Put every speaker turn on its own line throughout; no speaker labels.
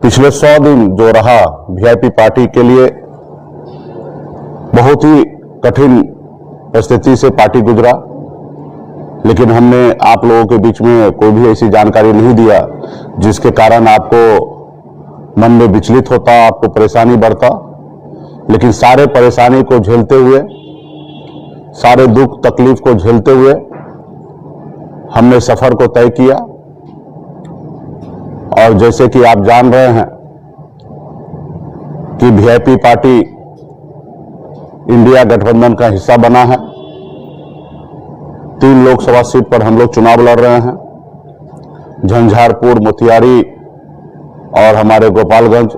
पिछले 100 दिन जो रहा वीआईपी पार्टी के लिए बहुत ही कठिन परिस्थिति से पार्टी गुजरा, लेकिन हमने आप लोगों के बीच में कोई भी ऐसी जानकारी नहीं दिया जिसके कारण आपको मन में विचलित होता, आपको परेशानी बढ़ता। लेकिन सारे परेशानी को झेलते हुए, सारे दुख तकलीफ को झेलते हुए हमने सफर को तय किया। और जैसे कि आप जान रहे हैं कि वीआईपी पार्टी इंडिया गठबंधन का हिस्सा बना है। 3 लोकसभा सीट पर हम लोग चुनाव लड़ रहे हैं, झंझारपुर, मोतिहारी और हमारे गोपालगंज,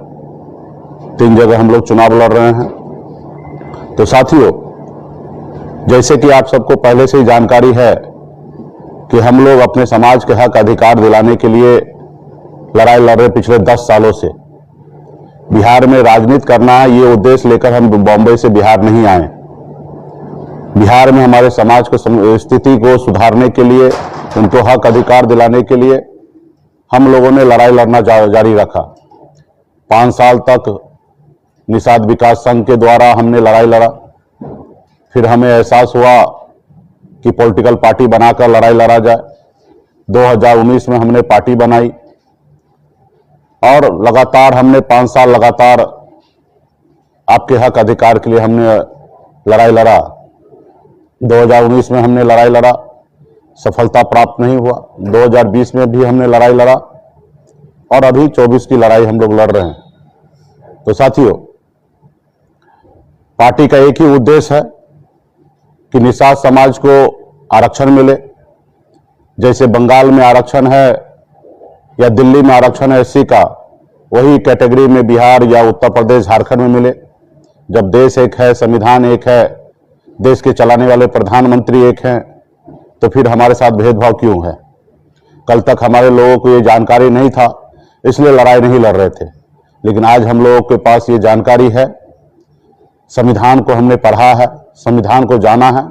3 जगह हम लोग चुनाव लड़ रहे हैं। तो साथियों, जैसे कि आप सबको पहले से ही जानकारी है कि हम लोग अपने समाज के हक अधिकार दिलाने के लिए लड़ाई लड़ रहे पिछले 10 सालों से। बिहार में राजनीति करना है, ये उद्देश्य लेकर हम बॉम्बे से बिहार नहीं आए। बिहार में हमारे समाज को स्थिति को सुधारने के लिए, उनको हक अधिकार दिलाने के लिए हम लोगों ने लड़ाई लड़ना जारी रखा। 5 साल तक निषाद विकास संघ के द्वारा हमने लड़ाई लड़ा। फिर हमें एहसास हुआ कि पॉलिटिकल पार्टी बनाकर लड़ाई लड़ा जाए। 2019 में हमने पार्टी बनाई और लगातार हमने 5 साल लगातार आपके हक अधिकार के लिए हमने लड़ाई लड़ा। 2019 में हमने लड़ाई लड़ा, सफलता प्राप्त नहीं हुआ। 2020 में भी हमने लड़ाई लड़ा और अभी 24 की लड़ाई हम लोग लड़ रहे हैं। तो साथियों, पार्टी का एक ही उद्देश्य है कि निषाद समाज को आरक्षण मिले। जैसे बंगाल में आरक्षण है या दिल्ली में आरक्षण है एससी का, वही कैटेगरी में बिहार या उत्तर प्रदेश, झारखंड में मिले। जब देश एक है, संविधान एक है, देश के चलाने वाले प्रधानमंत्री एक हैं, तो फिर हमारे साथ भेदभाव क्यों है? कल तक हमारे लोगों को ये जानकारी नहीं था, इसलिए लड़ाई नहीं लड़ रहे थे। लेकिन आज हम लोगों के पास ये जानकारी है, संविधान को हमने पढ़ा है, संविधान को जाना है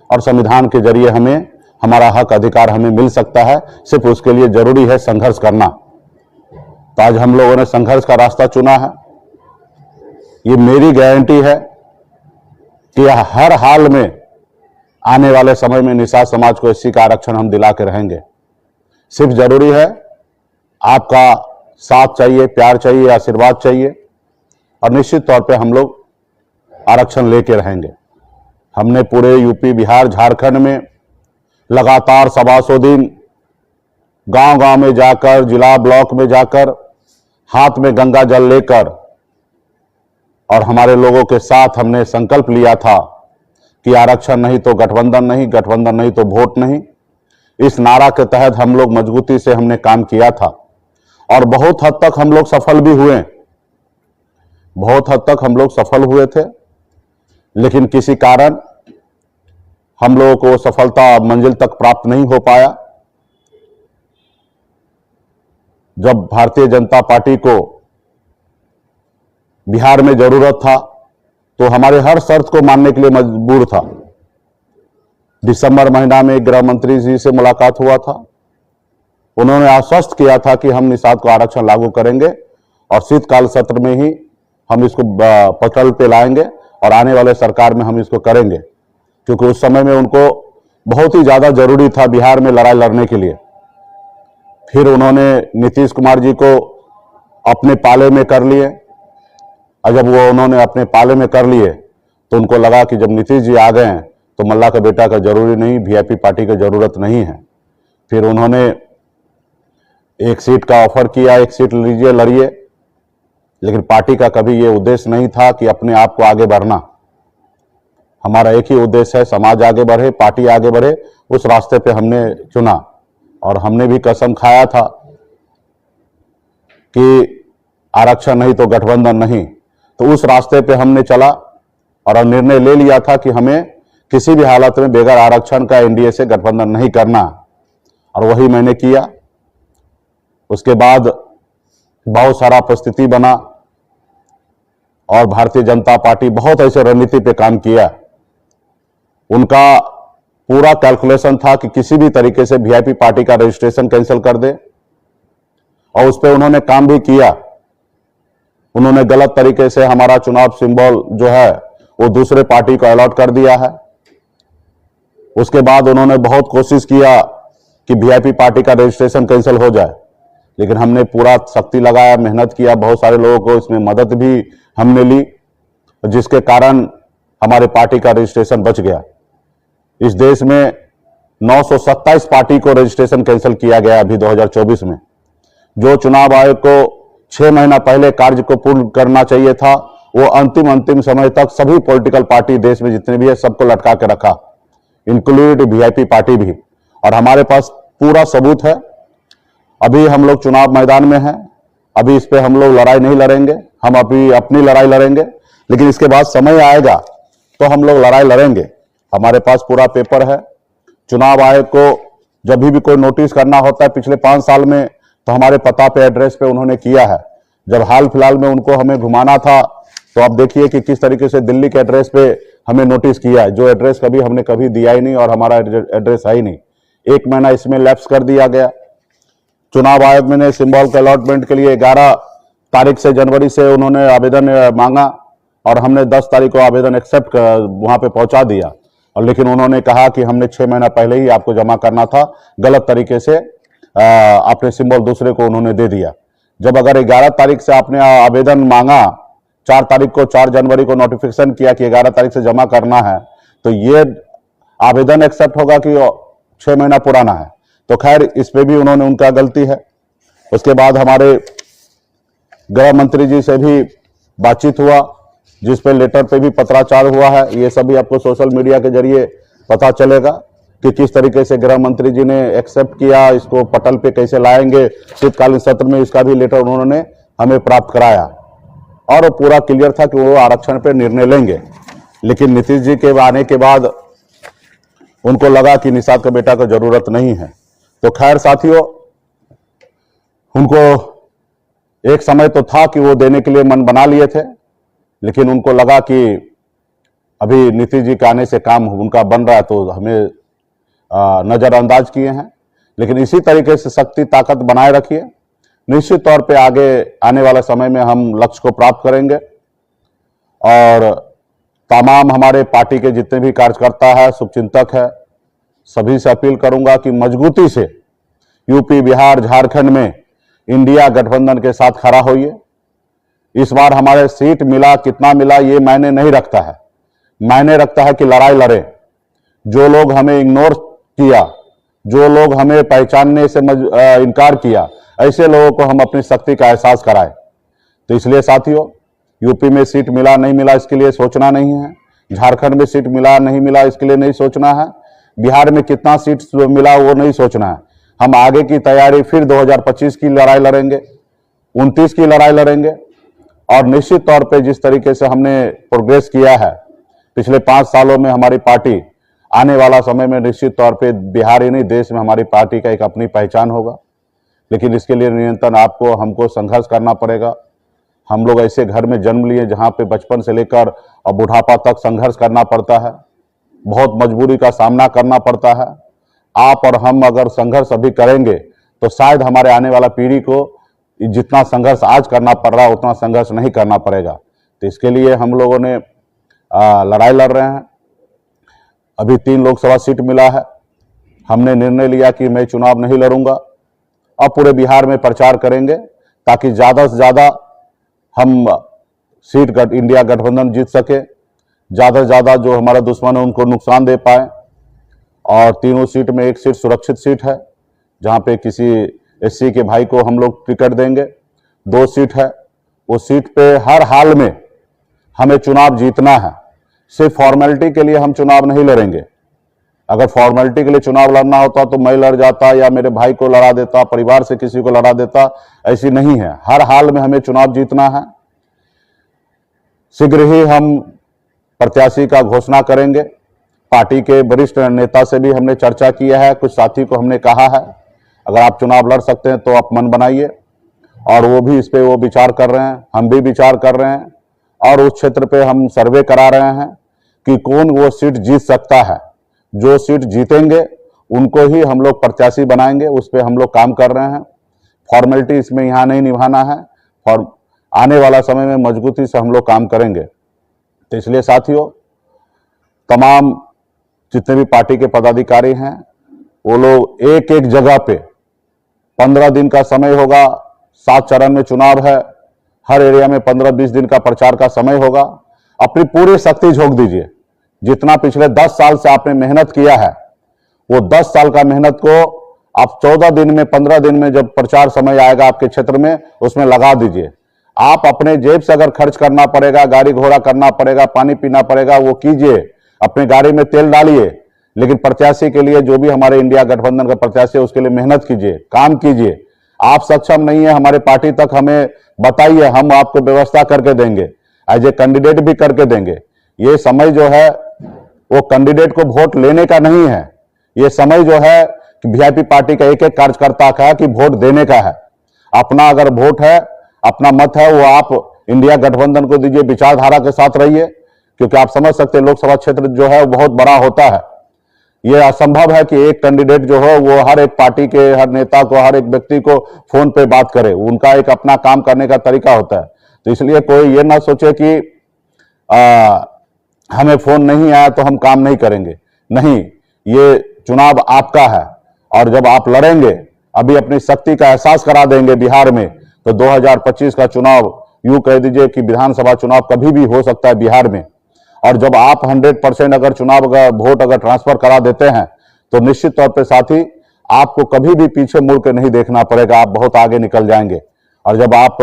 और संविधान के जरिए हमें हमारा हक अधिकार हमें मिल सकता है। सिर्फ उसके लिए जरूरी है संघर्ष करना। तो आज हम लोगों ने संघर्ष का रास्ता चुना है। ये मेरी गारंटी है कि हर हाल में आने वाले समय में निषाद समाज को एससी का आरक्षण हम दिला के रहेंगे। सिर्फ जरूरी है आपका साथ चाहिए, प्यार चाहिए, आशीर्वाद चाहिए और निश्चित तौर पे हम लोग आरक्षण लेके रहेंगे। हमने पूरे यूपी, बिहार, झारखंड में लगातार 125 दिन गांव-गांव में जाकर, जिला ब्लॉक में जाकर, हाथ में गंगा जल लेकर और हमारे लोगों के साथ हमने संकल्प लिया था कि आरक्षण नहीं तो गठबंधन नहीं, गठबंधन नहीं तो वोट नहीं। इस नारा के तहत हम लोग मजबूती से हमने काम किया था और बहुत हद तक हम लोग सफल भी हुए। बहुत हद तक हम लोग सफल हुए थे, लेकिन किसी कारण हम लोगों को सफलता मंजिल तक प्राप्त नहीं हो पाया। जब भारतीय जनता पार्टी को बिहार में जरूरत था तो हमारे हर शर्त को मानने के लिए मजबूर था। दिसंबर महीना में गृह मंत्री जी से मुलाकात हुआ था। उन्होंने आश्वस्त किया था कि हम निषाद को आरक्षण लागू करेंगे और शीतकाल सत्र में ही हम इसको पटल पे लाएंगे और आने वाले सरकार में हम इसको करेंगे, क्योंकि उस समय में उनको बहुत ही ज्यादा जरूरी था बिहार में लड़ाई लड़ने के लिए। फिर उन्होंने नीतीश कुमार जी को अपने पाले में कर लिए और जब वो उन्होंने अपने पाले में कर लिए तो उनको लगा कि जब नीतीश जी आ गए हैं तो मल्ला का बेटा का जरूरी नहीं, वीआईपी पार्टी का जरूरत नहीं है। फिर उन्होंने एक सीट का ऑफर किया, एक सीट लीजिए, लड़िए। लेकिन पार्टी का कभी ये उद्देश्य नहीं था कि अपने आप को आगे बढ़ना। हमारा एक ही उद्देश्य है, समाज आगे बढ़े, पार्टी आगे बढ़े। उस रास्ते पे हमने चुना और हमने भी कसम खाया था कि आरक्षण नहीं तो गठबंधन नहीं। तो उस रास्ते पे हमने चला और निर्णय ले लिया था कि हमें किसी भी हालत में बगैर आरक्षण का एनडीए से गठबंधन नहीं करना, और वही मैंने किया। उसके बाद बहुत सारा परिस्थिति बना और भारतीय जनता पार्टी बहुत ऐसे रणनीति पे काम किया। उनका पूरा कैलकुलेशन था कि किसी भी तरीके से वीआईपी पार्टी का रजिस्ट्रेशन कैंसिल कर दे, और उस पर उन्होंने काम भी किया। उन्होंने गलत तरीके से हमारा चुनाव सिंबल जो है वो दूसरे पार्टी को अलॉट कर दिया है। उसके बाद उन्होंने बहुत कोशिश किया कि वीआईपी पार्टी का रजिस्ट्रेशन कैंसिल हो जाए, लेकिन हमने पूरा शक्ति लगाया, मेहनत किया, बहुत सारे लोगों को इसमें मदद भी हमने ली, जिसके कारण हमारे पार्टी का रजिस्ट्रेशन बच गया। इस देश में 927 पार्टी को रजिस्ट्रेशन कैंसिल किया गया अभी 2024 में। जो चुनाव आयोग को 6 महीना पहले कार्य को पूर्ण करना चाहिए था, वो अंतिम समय तक सभी पॉलिटिकल पार्टी देश में जितने भी है सबको लटका के रखा, इंक्लूड वीआईपी पार्टी भी। और हमारे पास पूरा सबूत है। अभी हम लोग चुनाव मैदान में हैं, अभी इस पे हम लोग लड़ाई नहीं लड़ेंगे, हम अभी अपनी लड़ाई लड़ेंगे, लेकिन इसके बाद समय आएगा तो हम लोग लड़ाई लड़ेंगे। हमारे पास पूरा पेपर है। चुनाव आयोग को जब भी कोई नोटिस करना होता है पिछले 5 साल में, तो हमारे पता पे, एड्रेस पे उन्होंने किया है। जब हाल फिलहाल में उनको हमें घुमाना था, तो आप देखिए कि किस तरीके से दिल्ली के एड्रेस पे हमें नोटिस किया है, जो एड्रेस हमने कभी दिया ही नहीं और हमारा एड्रेस है ही नहीं। 1 महीना इसमें लैप्स कर दिया गया। चुनाव आयोग ने सिंबल के अलॉटमेंट के लिए 11 तारीख से जनवरी से उन्होंने आवेदन मांगा और हमने 10 तारीख को आवेदन एक्सेप्ट वहां पे पहुंचा दिया। और लेकिन उन्होंने कहा कि हमने 6 महीना पहले ही आपको जमा करना था, गलत तरीके से आपने सिंबल दूसरे को उन्होंने दे दिया। जब अगर 11 तारीख से आपने आवेदन मांगा, 4 जनवरी को नोटिफिकेशन किया कि 11 तारीख से जमा करना है, तो ये आवेदन एक्सेप्ट होगा कि 6 महीना पुराना है। तो खैर इस पे भी उन्होंने, उनका गलती है। उसके बाद हमारे गृह मंत्री जी से भी बातचीत हुआ, जिस पे लेटर पे भी पत्राचार हुआ है। ये सभी आपको सोशल मीडिया के जरिए पता चलेगा कि किस तरीके से गृह मंत्री जी ने एक्सेप्ट किया, इसको पटल पे कैसे लाएंगे। शीतकालीन सत्र में इसका भी लेटर उन्होंने हमें प्राप्त कराया और वो पूरा क्लियर था कि वो आरक्षण पे निर्णय लेंगे। लेकिन नीतीश जी के आने के बाद उनको लगा कि निषाद के बेटा को जरूरत नहीं है। तो खैर साथियों, उनको एक समय तो था कि वो देने के लिए मन बना लिए थे, लेकिन उनको लगा कि अभी नीतीश जी के आने से काम उनका बन रहा है, तो हमें नजरअंदाज किए हैं। लेकिन इसी तरीके से शक्ति ताकत बनाए रखिए, निश्चित तौर पे आगे आने वाले समय में हम लक्ष्य को प्राप्त करेंगे। और तमाम हमारे पार्टी के जितने भी कार्यकर्ता है, शुभचिंतक है, सभी से अपील करूंगा कि मजबूती से यूपी, बिहार, झारखंड में इंडिया गठबंधन के साथ खड़ा होइए। इस बार हमारे सीट मिला, कितना मिला, ये मायने नहीं रखता है। मायने रखता है कि लड़ाई लड़े। जो लोग हमें इग्नोर किया, जो लोग हमें पहचानने से इनकार किया, ऐसे लोगों को हम अपनी शक्ति का एहसास कराएं। तो इसलिए साथियों, यूपी में सीट मिला नहीं मिला इसके लिए सोचना नहीं है, झारखंड में सीट मिला नहीं मिला इसके लिए नहीं सोचना है, बिहार में कितना सीट मिला वो नहीं सोचना है। हम आगे की तैयारी फिर 2025 की लड़ाई लड़ेंगे, 29 की लड़ाई लड़ेंगे। और निश्चित तौर पे जिस तरीके से हमने प्रोग्रेस किया है पिछले 5 सालों में हमारी पार्टी, आने वाला समय में निश्चित तौर पे बिहार ही नहीं देश में हमारी पार्टी का एक अपनी पहचान होगा। लेकिन इसके लिए निरंतर आपको हमको संघर्ष करना पड़ेगा। हम लोग ऐसे घर में जन्म लिए जहां पे बचपन से लेकर और बुढ़ापा तक संघर्ष करना पड़ता है, बहुत मजबूरी का सामना करना पड़ता है। आप और हम अगर संघर्ष अभी करेंगे तो शायद हमारे आने वाला पीढ़ी को जितना संघर्ष आज करना पड़ रहा है उतना संघर्ष नहीं करना पड़ेगा। तो इसके लिए हम लोगों ने लड़ाई लड़ रहे हैं। अभी 3 लोकसभा सीट मिला है। हमने निर्णय लिया कि मैं चुनाव नहीं लड़ूंगा। अब पूरे बिहार में प्रचार करेंगे ताकि ज़्यादा से ज़्यादा हम सीट इंडिया गठबंधन जीत सके, ज़्यादा से ज़्यादा जो हमारा दुश्मन है उनको नुकसान दे पाए। और तीनों सीट में एक सीट सुरक्षित सीट है जहाँ पे किसी एससी के भाई को हम लोग टिकट देंगे। 2 सीट है, उस सीट पे हर हाल में हमें चुनाव जीतना है। सिर्फ फॉर्मेलिटी के लिए हम चुनाव नहीं लड़ेंगे। अगर फॉर्मेलिटी के लिए चुनाव लड़ना होता तो मैं लड़ जाता या मेरे भाई को लड़ा देता, परिवार से किसी को लड़ा देता, ऐसी नहीं है। हर हाल में हमें चुनाव जीतना है। शीघ्र ही हम प्रत्याशी का घोषणा करेंगे। पार्टी के वरिष्ठ नेता से भी हमने चर्चा किया है। कुछ साथी को हमने कहा है अगर आप चुनाव लड़ सकते हैं तो आप मन बनाइए, और वो भी इस पे वो विचार कर रहे हैं, हम भी विचार कर रहे हैं। और उस क्षेत्र पे हम सर्वे करा रहे हैं कि कौन वो सीट जीत सकता है। जो सीट जीतेंगे उनको ही हम लोग प्रत्याशी बनाएंगे, उस पर हम लोग काम कर रहे हैं। फॉर्मेलिटी इसमें यहाँ नहीं निभाना है। और आने वाला समय में मजबूती से हम लोग काम करेंगे। तो इसलिए साथियों, तमाम जितने भी पार्टी के पदाधिकारी हैं वो लोग एक एक जगह पे 15 दिन का समय होगा, 7 चरण में चुनाव है, हर एरिया में 15-20 दिन का प्रचार का समय होगा। अपनी पूरी शक्ति झोंक दीजिए। जितना पिछले 10 साल से आपने मेहनत किया है वो 10 साल का मेहनत को आप 14 दिन में, 15 दिन में जब प्रचार समय आएगा आपके क्षेत्र में, उसमें लगा दीजिए। आप अपने जेब से अगर खर्च करना पड़ेगा, गाड़ी घोड़ा करना पड़ेगा, पानी पीना पड़ेगा, वो कीजिए, अपने गाड़ी में तेल डालिए, लेकिन प्रत्याशी के लिए, जो भी हमारे इंडिया गठबंधन का प्रत्याशी है, उसके लिए मेहनत कीजिए, काम कीजिए। आप सक्षम नहीं है, हमारे पार्टी तक हमें बताइए, हम आपको व्यवस्था करके देंगे, एज ए कैंडिडेट भी करके देंगे। ये समय जो है वो कैंडिडेट को वोट लेने का नहीं है, ये समय जो है कि वीआईपी पार्टी का एक एक कार्यकर्ता का है कि वोट देने का है। अपना अगर वोट है, अपना मत है, वो आप इंडिया गठबंधन को दीजिए, विचारधारा के साथ रहिए, क्योंकि आप समझ सकते हैं लोकसभा क्षेत्र जो है वो बहुत बड़ा होता है। यह असंभव है कि एक कैंडिडेट जो हो वो हर एक पार्टी के हर नेता को, हर एक व्यक्ति को फोन पे बात करे। उनका एक अपना काम करने का तरीका होता है। तो इसलिए कोई ये ना सोचे कि हमें फोन नहीं आया तो हम काम नहीं करेंगे। नहीं, ये चुनाव आपका है और जब आप लड़ेंगे, अभी अपनी शक्ति का एहसास करा देंगे बिहार में, तो 2025 का चुनाव यूं कह दीजिए कि विधानसभा चुनाव कभी भी हो सकता है बिहार में। और जब आप 100% अगर चुनाव का वोट अगर ट्रांसफर करा देते हैं तो निश्चित तौर पे साथी आपको कभी भी पीछे मुड़ के नहीं देखना पड़ेगा, आप बहुत आगे निकल जाएंगे। और जब आप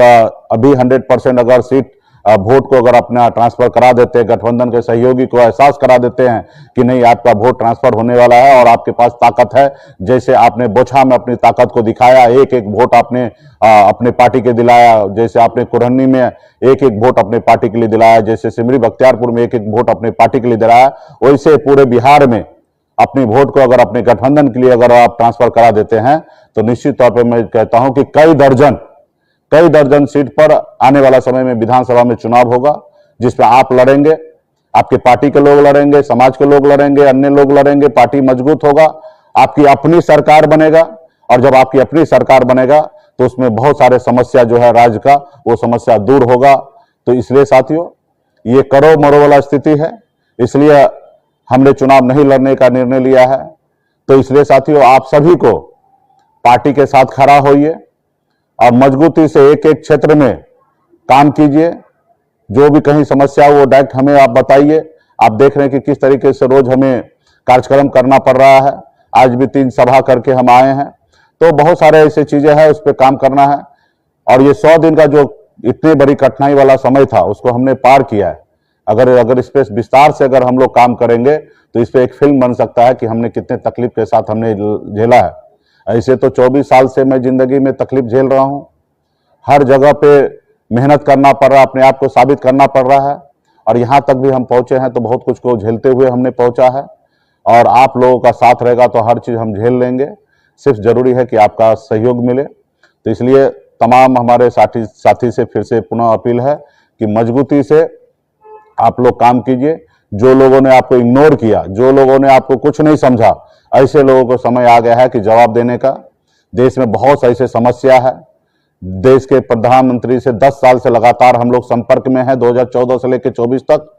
अभी 100% अगर सीट वोट को अगर अपना ट्रांसफर करा देते हैं, गठबंधन के सहयोगी को एहसास करा देते हैं कि नहीं आपका वोट ट्रांसफर होने वाला है और आपके पास ताकत है, जैसे आपने बोछा में अपनी ताकत को दिखाया, एक एक वोट आपने अपने पार्टी के दिलाया, जैसे आपने कुरहनी में एक एक वोट अपने पार्टी के लिए दिलाया, जैसे सिमरी बख्तियारपुर में एक एक वोट अपने पार्टी के लिए दिलाया, वैसे पूरे बिहार में अपने वोट को अगर अपने गठबंधन के लिए अगर आप ट्रांसफर करा देते हैं तो निश्चित तौर पर मैं कहता हूं कि कई दर्जन सीट पर आने वाला समय में विधानसभा में चुनाव होगा, जिसमें आप लड़ेंगे, आपके पार्टी के लोग लड़ेंगे, समाज के लोग लड़ेंगे, अन्य लोग लड़ेंगे, पार्टी मजबूत होगा, आपकी अपनी सरकार बनेगा। और जब आपकी अपनी सरकार बनेगा तो उसमें बहुत सारे समस्या जो है राज्य का, वो समस्या दूर होगा। तो इसलिए साथियों, ये करो मरो वाला स्थिति है, इसलिए हमने चुनाव नहीं लड़ने का निर्णय लिया है। तो इसलिए साथियों, आप सभी को पार्टी के साथ खड़ा होइए और मजबूती से एक एक क्षेत्र में काम कीजिए। जो भी कहीं समस्या वो डायरेक्ट हमें आप बताइए। आप देख रहे हैं कि किस तरीके से रोज हमें कार्यक्रम करना पड़ रहा है। आज भी 3 सभा करके हम आए हैं। तो बहुत सारे ऐसे चीजें हैं, उस पर काम करना है। और ये 100 दिन का जो इतनी बड़ी कठिनाई वाला समय था उसको हमने पार किया है। अगर इस पे विस्तार से अगर हम लोग काम करेंगे तो इस पे एक फिल्म बन सकता है कि हमने कितने तकलीफ के साथ हमने झेला है। ऐसे तो 24 साल से मैं जिंदगी में तकलीफ झेल रहा हूं। हर जगह पे मेहनत करना पड़ रहा है, अपने आप को साबित करना पड़ रहा है। और यहां तक भी हम पहुंचे हैं तो बहुत कुछ को झेलते हुए हमने पहुंचा है। और आप लोगों का साथ रहेगा तो हर चीज हम झेल लेंगे। सिर्फ जरूरी है कि आपका सहयोग मिले। तो इसलिए तमाम हमारे साथी से फिर से पुनः अपील है कि मजबूती से आप लोग काम कीजिए। जो लोगों ने आपको इग्नोर किया, जो लोगों ने आपको कुछ नहीं समझा, ऐसे लोगों को समय आ गया है कि जवाब देने का। देश में बहुत ऐसे समस्या है। देश के प्रधानमंत्री से 10 साल से लगातार हम लोग संपर्क में हैं, 2014 से लेकर 24 तक।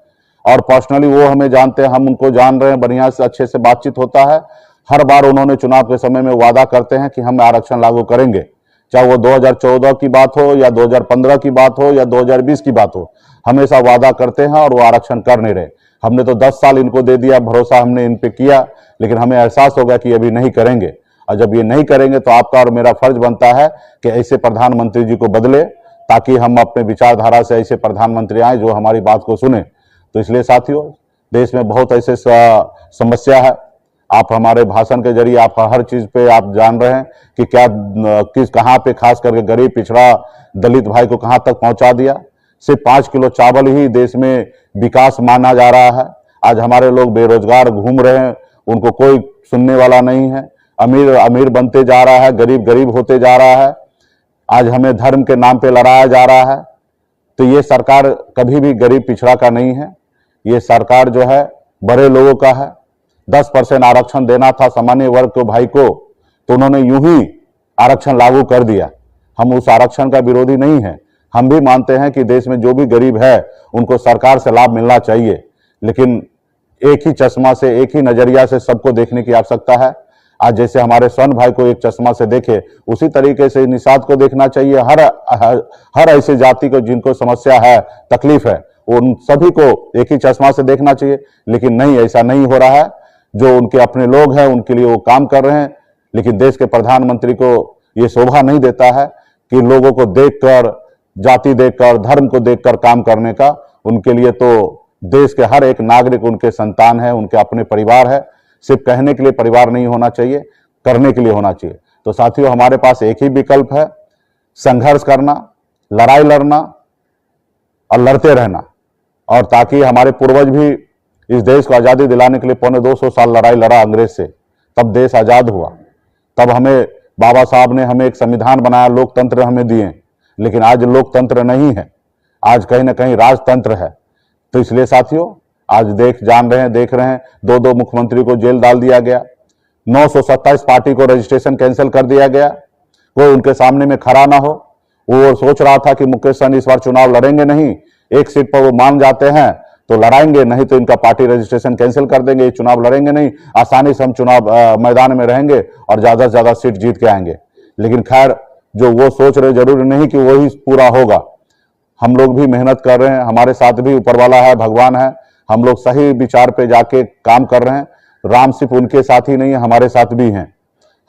और पर्सनली वो हमें जानते हैं, हम उनको जान रहे हैं, बढ़िया से अच्छे से बातचीत होता है। हर बार उन्होंने चुनाव के समय में वादा करते हैं कि हम आरक्षण लागू करेंगे, चाहे वो 2014 की बात हो या 2015 की बात हो या 2020 की बात हो। हमेशा वादा करते हैं और वो आरक्षण कर नहीं रहे। हमने तो 10 साल इनको दे दिया, भरोसा हमने इन पे किया, लेकिन हमें एहसास होगा कि अभी नहीं करेंगे। और जब ये नहीं करेंगे तो आपका और मेरा फर्ज बनता है कि ऐसे प्रधानमंत्री जी को बदले, ताकि हम अपने विचारधारा से ऐसे प्रधानमंत्री आए जो हमारी बात को सुने। तो इसलिए साथियों, देश में बहुत ऐसे समस्या है। आप हमारे भाषण के जरिए आप हर चीज पे आप जान रहे हैं कि क्या कहां पे खास करके गरीब पिछड़ा दलित भाई को कहां तक पहुंचा दिया। सिर्फ 5 किलो चावल ही देश में विकास माना जा रहा है। आज हमारे लोग बेरोजगार घूम रहे हैं, उनको कोई सुनने वाला नहीं है। अमीर अमीर बनते जा रहा है, गरीब गरीब होते जा रहा है। आज हमें धर्म के नाम पे लड़ाया जा रहा है। तो ये सरकार कभी भी गरीब पिछड़ा का नहीं है। ये सरकार जो है बड़े लोगों का है। 10% आरक्षण देना था सामान्य वर्ग को भाई को, तो उन्होंने यूं ही आरक्षण लागू कर दिया। हम उस आरक्षण का विरोधी नहीं है। हम भी मानते हैं कि देश में जो भी गरीब है उनको सरकार से लाभ मिलना चाहिए, लेकिन एक ही चश्मा से, एक ही नजरिया से सबको देखने की आवश्यकता है। आज जैसे हमारे स्वर्ण भाई को एक चश्मा से देखे, उसी तरीके से निषाद को देखना चाहिए। हर ऐसी जाति को जिनको समस्या है, तकलीफ है, उन सभी को एक ही चश्मा से देखना चाहिए। लेकिन नहीं, ऐसा नहीं हो रहा है। जो उनके अपने लोग हैं उनके लिए वो काम कर रहे हैं, लेकिन देश के प्रधानमंत्री को ये शोभा नहीं देता है कि लोगों को देखकर, जाति देखकर, धर्म को देखकर काम करने का। उनके लिए तो देश के हर एक नागरिक उनके संतान है, उनके अपने परिवार है। सिर्फ कहने के लिए परिवार नहीं होना चाहिए, करने के लिए होना चाहिए। तो साथियों, हमारे पास एक ही विकल्प है, संघर्ष करना, लड़ाई लड़ना और लड़ते रहना। और ताकि हमारे पूर्वज भी इस देश को आज़ादी दिलाने के लिए 250 साल लड़ाई लड़ा अंग्रेज से, तब देश आज़ाद हुआ। तब हमें बाबा साहब ने हमें एक संविधान बनाया, लोकतंत्र हमें दिए। लेकिन आज लोकतंत्र नहीं है, आज कहीं ना कहीं राजतंत्र है। तो इसलिए साथियों, आज देख रहे हैं 2 मुख्यमंत्री को जेल डाल दिया गया, 927 पार्टी को रजिस्ट्रेशन कैंसिल कर दिया गया। कोई उनके सामने में खड़ा ना हो। वो सोच रहा था कि मुकेश सहनी इस बार चुनाव लड़ेंगे नहीं, एक सीट पर वो मान जाते हैं तो लड़ाएंगे, नहीं तो इनका पार्टी रजिस्ट्रेशन कैंसिल कर देंगे, ये चुनाव लड़ेंगे नहीं, आसानी से हम चुनाव मैदान में रहेंगे और ज्यादा से ज्यादा सीट जीत के आएंगे। लेकिन खैर, जो वो सोच रहे, जरूरी नहीं कि वही पूरा होगा। हम लोग भी मेहनत कर रहे हैं, हमारे साथ भी ऊपर वाला है, भगवान है। हम लोग सही विचार पे जाके काम कर रहे हैं। राम सिर्फ उनके साथ ही नहीं है, हमारे साथ भी हैं।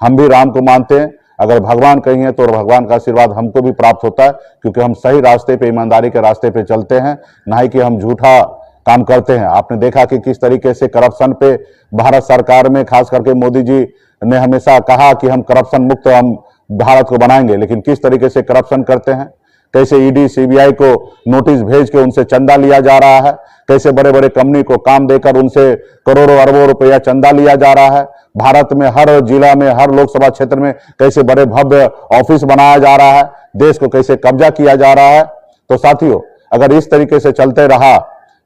हम भी राम को मानते हैं। अगर भगवान कहीं है तो भगवान का आशीर्वाद हमको भी प्राप्त होता है, क्योंकि हम सही रास्ते पे, ईमानदारी के रास्ते पे चलते हैं, ना ही कि हम झूठा काम करते हैं। आपने देखा कि किस तरीके से करप्शन पे भारत सरकार में, खास करके मोदी जी ने हमेशा कहा कि हम करप्शन मुक्त हम भारत को बनाएंगे, लेकिन किस तरीके से करप्शन करते हैं। कैसे ईडी सीबीआई को नोटिस भेज के उनसे चंदा लिया जा रहा है, कैसे बड़े बड़े कंपनी को काम देकर उनसे करोड़ों अरबों रुपया चंदा लिया जा रहा है। भारत में हर जिला में, हर लोकसभा क्षेत्र में कैसे बड़े भव्य ऑफिस बनाया जा रहा है, देश को कैसे कब्जा किया जा रहा है। तो साथियों, अगर इस तरीके से चलते रहा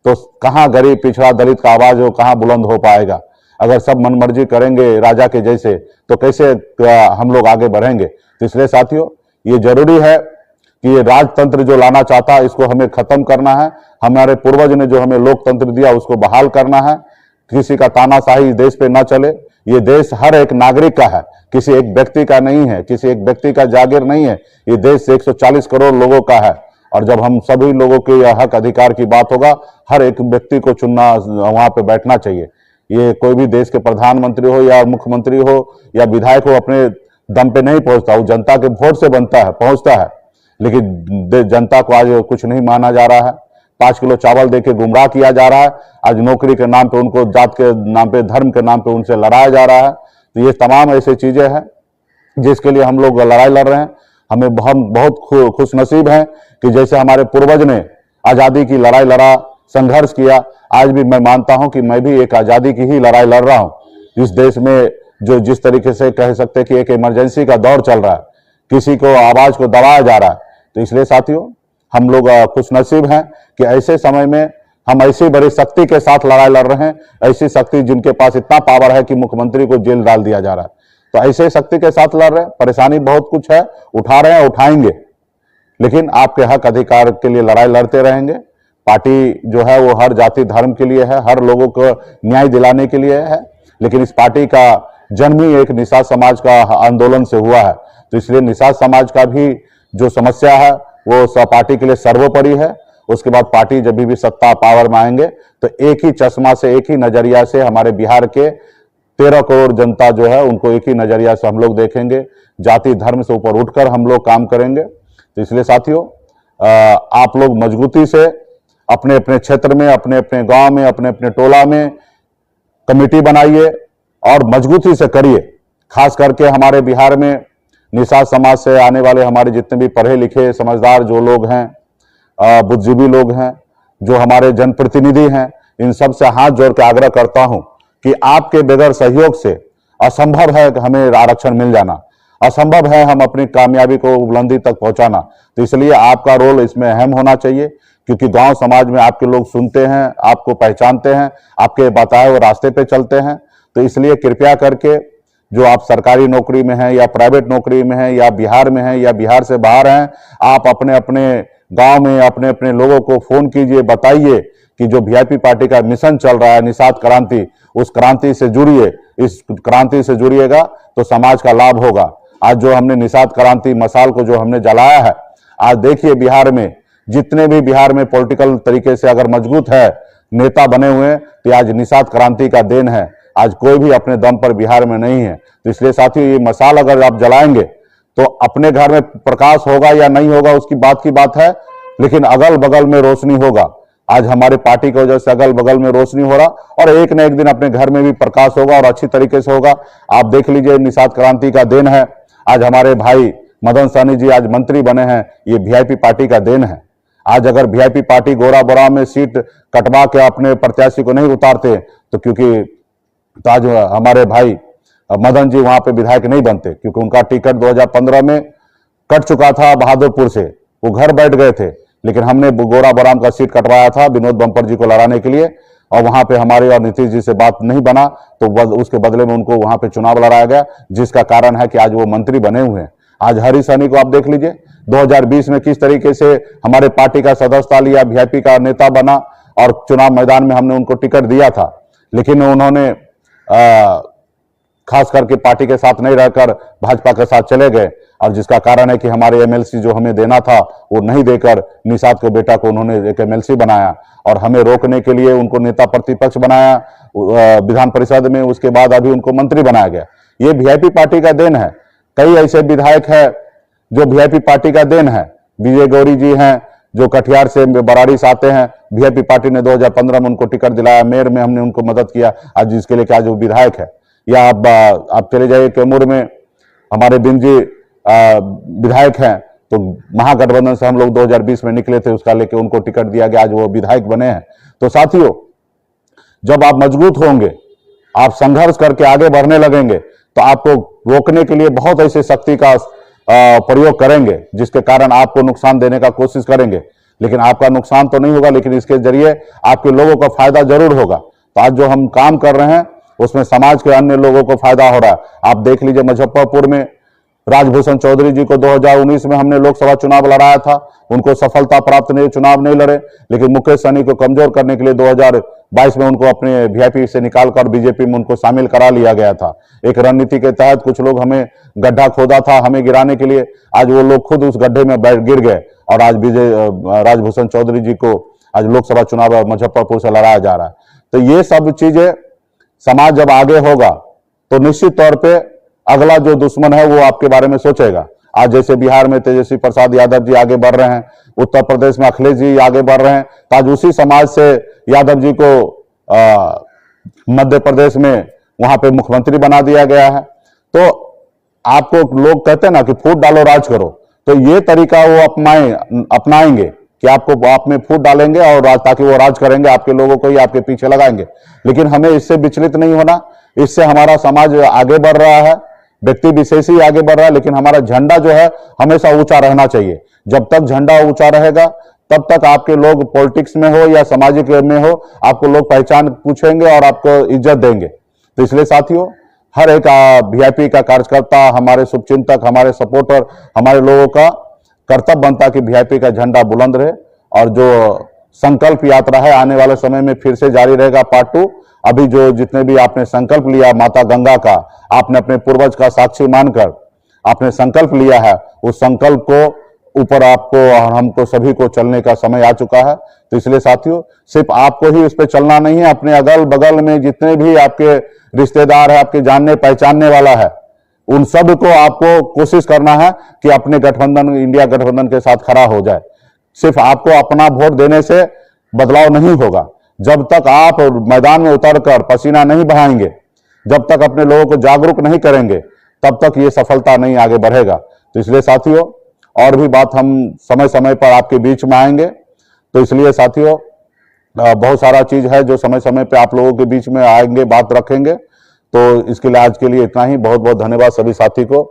तो कहां गरीब, पिछड़ा, दलित का आवाज हो, कहां बुलंद हो पाएगा। अगर सब मनमर्जी करेंगे राजा के जैसे, तो कैसे हम लोग आगे बढ़ेंगे। तो इसलिए साथियों, ये जरूरी है कि ये राजतंत्र जो लाना चाहता है, इसको हमें खत्म करना है। हमारे पूर्वज ने जो हमें लोकतंत्र दिया, उसको बहाल करना है। किसी का तानाशाही इस देश पे ना चले। ये देश हर एक नागरिक का है, किसी एक व्यक्ति का नहीं है, किसी एक व्यक्ति का जागीर नहीं है। ये देश 140 करोड़ लोगों का है। और जब हम सभी लोगों के हक अधिकार की बात होगा, हर एक व्यक्ति को चुनना, वहां पे बैठना चाहिए। ये कोई भी देश के प्रधानमंत्री हो या मुख्यमंत्री हो या विधायक हो, अपने दम पे नहीं पहुंचता, वो जनता के वोट से पहुंचता है। लेकिन जनता को आज कुछ नहीं माना जा रहा है। 5 किलो चावल देके गुमराह किया जा रहा है। आज नौकरी के नाम पे उनको, जात के नाम पे, धर्म के नाम पे उनसे लड़ाया जा रहा है। तो ये तमाम ऐसी चीजें हैं जिसके लिए हम लोग लड़ाई लड़ रहे हैं। हम बहुत खुशनसीब हैं कि जैसे हमारे पूर्वज ने आजादी की लड़ाई लड़ा, संघर्ष किया, आज भी मैं मानता हूं कि मैं भी एक आजादी की ही लड़ाई लड़ रहा हूं। इस देश में जो जिस तरीके से कह सकते हैं कि एक इमरजेंसी का दौर चल रहा है, किसी को आवाज को दबाया जा रहा है। तो इसलिए साथियों, हम लोग खुशनसीब हैं कि ऐसे समय में हम ऐसी बड़ी शक्ति के साथ लड़ाई लड़ रहे हैं, ऐसी शक्ति जिनके पास इतना पावर है कि मुख्यमंत्री को जेल डाल दिया जा रहा है। तो ऐसे शक्ति के साथ लड़ रहे हैं। परेशानी बहुत कुछ है, उठा रहे हैं, उठाएंगे, लेकिन आपके हक अधिकार के लिए लड़ाई लड़ते रहेंगे। पार्टी जो है वो हर जाति धर्म के लिए है, हर लोगों को न्याय दिलाने के लिए है। लेकिन इस पार्टी का जन्म ही एक निषाद समाज का आंदोलन से हुआ है। तो इसलिए निषाद समाज का भी जो समस्या है वो पार्टी के लिए सर्वोपरि है। उसके बाद पार्टी जब भी सत्ता पावर में आएंगे तो एक ही चश्मा से, एक ही नजरिया से हमारे बिहार के 13 करोड़ जनता जो है उनको एक ही नजरिया से हम लोग देखेंगे। जाति धर्म से ऊपर उठकर हम लोग काम करेंगे। तो इसलिए साथियों, आप लोग मजबूती से अपने अपने क्षेत्र में, अपने अपने गांव में, अपने अपने टोला में कमेटी बनाइए और मजबूती से करिए। खास करके हमारे बिहार में निषाद समाज से आने वाले हमारे जितने भी पढ़े लिखे समझदार जो लोग हैं, बुद्धिजीवी लोग हैं, जो हमारे जनप्रतिनिधि हैं, इन सब से हाथ जोड़ के आग्रह करता हूं कि आपके बगैर सहयोग से असंभव है कि हमें आरक्षण मिल जाना, असंभव है हम अपनी कामयाबी को बुलंदी तक पहुंचाना। तो इसलिए आपका रोल इसमें अहम होना चाहिए, क्योंकि गांव समाज में आपके लोग सुनते हैं, आपको पहचानते हैं, आपके बताए हुए रास्ते पे चलते हैं। तो इसलिए कृपया करके जो आप सरकारी नौकरी में हैं या प्राइवेट नौकरी में हैं या बिहार में हैं या बिहार से बाहर हैं, आप अपने अपने गांव में अपने अपने लोगों को फोन कीजिए, बताइए कि जो वीआईपी पार्टी का मिशन चल रहा है निषाद क्रांति, उस क्रांति से जुड़िए। इस क्रांति से जुड़िएगा तो समाज का लाभ होगा। आज जो हमने निषाद क्रांति मशाल को जो हमने जलाया है, आज देखिए बिहार में जितने भी बिहार में पॉलिटिकल तरीके से अगर मजबूत है नेता बने हुए हैं तो आज निषाद क्रांति का देन है। आज कोई भी अपने दम पर बिहार में नहीं है। तो इसलिए साथियों, ये मशाल अगर आप जलाएंगे तो अपने घर में प्रकाश होगा या नहीं होगा उसकी बात है, लेकिन अगल बगल में रोशनी होगा। आज हमारे पार्टी की वजह से अगल बगल में रोशनी हो रहा और एक न एक दिन अपने घर में भी प्रकाश होगा और अच्छी तरीके से होगा। आप देख लीजिए, निषाद क्रांति का देन है। आज हमारे भाई मदन सहनी जी आज मंत्री बने हैं, ये वीआईपी पार्टी का देन है। आज अगर वीआईपी पार्टी गोरा बोरा में सीट कटवा के अपने प्रत्याशी को नहीं उतारते तो तो आज हमारे भाई मदन जी वहां पे विधायक नहीं बनते, क्योंकि उनका टिकट 2015 में कट चुका था बहादुरपुर से, वो घर बैठ गए थे। लेकिन हमने गोरा बोराम का सीट कटवाया था विनोद बम्पर जी को लड़ाने के लिए, और वहां पे हमारे और नीतीश जी से बात नहीं बना तो उसके बदले में उनको वहां पे चुनाव लड़ाया गया, जिसका कारण है कि आज वो मंत्री बने हुए हैं। आज हरीश सहनी को आप देख लीजिए, 2020 में किस तरीके से हमारे पार्टी का सदस्यता लिया, वीआईपी का नेता बना और चुनाव मैदान में हमने उनको टिकट दिया था, लेकिन उन्होंने खास करके पार्टी के साथ नहीं रहकर भाजपा के साथ चले गए, और जिसका कारण है कि हमारे एमएलसी जो हमें देना था वो नहीं देकर निषाद के बेटा को उन्होंने एक एमएलसी बनाया और हमें रोकने के लिए उनको नेता प्रतिपक्ष बनाया विधान परिषद में। उसके बाद अभी उनको मंत्री बनाया गया। ये वीआईपी पार्टी का देन है। कई ऐसे विधायक है जो वीआईपी पार्टी का देन है। विजय गौरी जी हैं जो कटिहार से बराड़ी से आते हैं, वीआईपी पार्टी ने 2015 में उनको टिकट दिलाया, मेयर में हमने उनको मदद किया, आज जिसके लिए आज वो विधायक है। या आप चले जाइए कैमूर में हमारे बिंजी विधायक हैं, तो महागठबंधन से हम लोग 2020 में निकले थे, उसका लेके उनको टिकट दिया गया, आज वो विधायक बने हैं। तो साथियों, जब आप मजबूत होंगे, आप संघर्ष करके आगे बढ़ने लगेंगे, तो आपको रोकने के लिए बहुत ऐसे शक्ति का प्रयोग करेंगे जिसके कारण आपको नुकसान देने का कोशिश करेंगे, लेकिन आपका नुकसान तो नहीं होगा, लेकिन इसके जरिए आपके लोगों का फायदा जरूर होगा। तो आज जो हम काम कर रहे हैं उसमें समाज के अन्य लोगों को फायदा हो रहा है। आप देख लीजिए, मुजफ्फरपुर में राजभूषण चौधरी जी को 2019 में हमने लोकसभा चुनाव लड़ाया था, उनको सफलता प्राप्त नहीं, चुनाव नहीं लड़े, लेकिन मुकेश सहनी को कमजोर करने के लिए 2022 में उनको अपने वीआईपी से निकालकर बीजेपी में उनको शामिल करा लिया गया था। एक रणनीति के तहत कुछ लोग हमें गड्ढा खोदा था हमें गिराने के लिए, आज वो लोग खुद उस गड्ढे में गिर गए और आज राजभूषण चौधरी जी को आज लोकसभा चुनाव मुजफ्फरपुर से लड़ाया जा रहा है। तो ये सब चीजें समाज जब आगे होगा तो निश्चित तौर पे अगला जो दुश्मन है वो आपके बारे में सोचेगा। आज जैसे बिहार में तेजस्वी प्रसाद यादव जी आगे बढ़ रहे हैं, उत्तर प्रदेश में अखिलेश जी आगे बढ़ रहे हैं, तो आज उसी समाज से यादव जी को मध्य प्रदेश में वहां पे मुख्यमंत्री बना दिया गया है। तो आपको लोग कहते हैं ना कि फूट डालो राज करो, तो ये तरीका वो अपनाएंगे कि आपको आप में फूट डालेंगे और ताकि वो राज करेंगे, आपके लोगों को ही आपके पीछे लगाएंगे। लेकिन हमें इससे विचलित नहीं होना, इससे हमारा समाज आगे बढ़ रहा है, व्यक्ति विशेष ही आगे बढ़ रहा है, लेकिन हमारा झंडा जो है हमेशा ऊंचा रहना चाहिए। जब तक झंडा ऊंचा रहेगा तब तक आपके लोग पॉलिटिक्स में हो या सामाजिक में हो, आपको लोग पहचान पूछेंगे और आपको इज्जत देंगे। तो इसलिए साथियों, हर एक वीआईपी का कार्यकर्ता, हमारे शुभचिंतक, हमारे सपोर्टर, हमारे लोगों का कर्तव्य बनता कि वीआईपी का झंडा बुलंद रहे। और जो संकल्प यात्रा है आने वाले समय में फिर से जारी रहेगा, पार्ट 2। अभी जो जितने भी आपने संकल्प लिया माता गंगा का, आपने अपने पूर्वज का साक्षी मानकर आपने संकल्प लिया है, उस संकल्प को ऊपर आपको और हमको सभी को चलने का समय आ चुका है। तो इसलिए साथियों, सिर्फ आपको ही उस पर चलना नहीं है, अपने अगल बगल में जितने भी आपके रिश्तेदार है, आपके जानने पहचानने वाला है, उन सब को आपको कोशिश करना है कि अपने गठबंधन, इंडिया गठबंधन के साथ खड़ा हो जाए। सिर्फ आपको अपना वोट देने से बदलाव नहीं होगा। जब तक आप मैदान में उतरकर पसीना नहीं बहाएंगे, जब तक अपने लोगों को जागरूक नहीं करेंगे, तब तक ये सफलता नहीं आगे बढ़ेगा। तो इसलिए साथियों, और भी बात हम समय समय पर आपके बीच में आएंगे। तो इसलिए साथियों, बहुत सारा चीज है जो समय समय पे आप लोगों के बीच में आएंगे, बात रखेंगे। तो इसके लिए आज के लिए इतना ही। बहुत बहुत धन्यवाद सभी साथी को।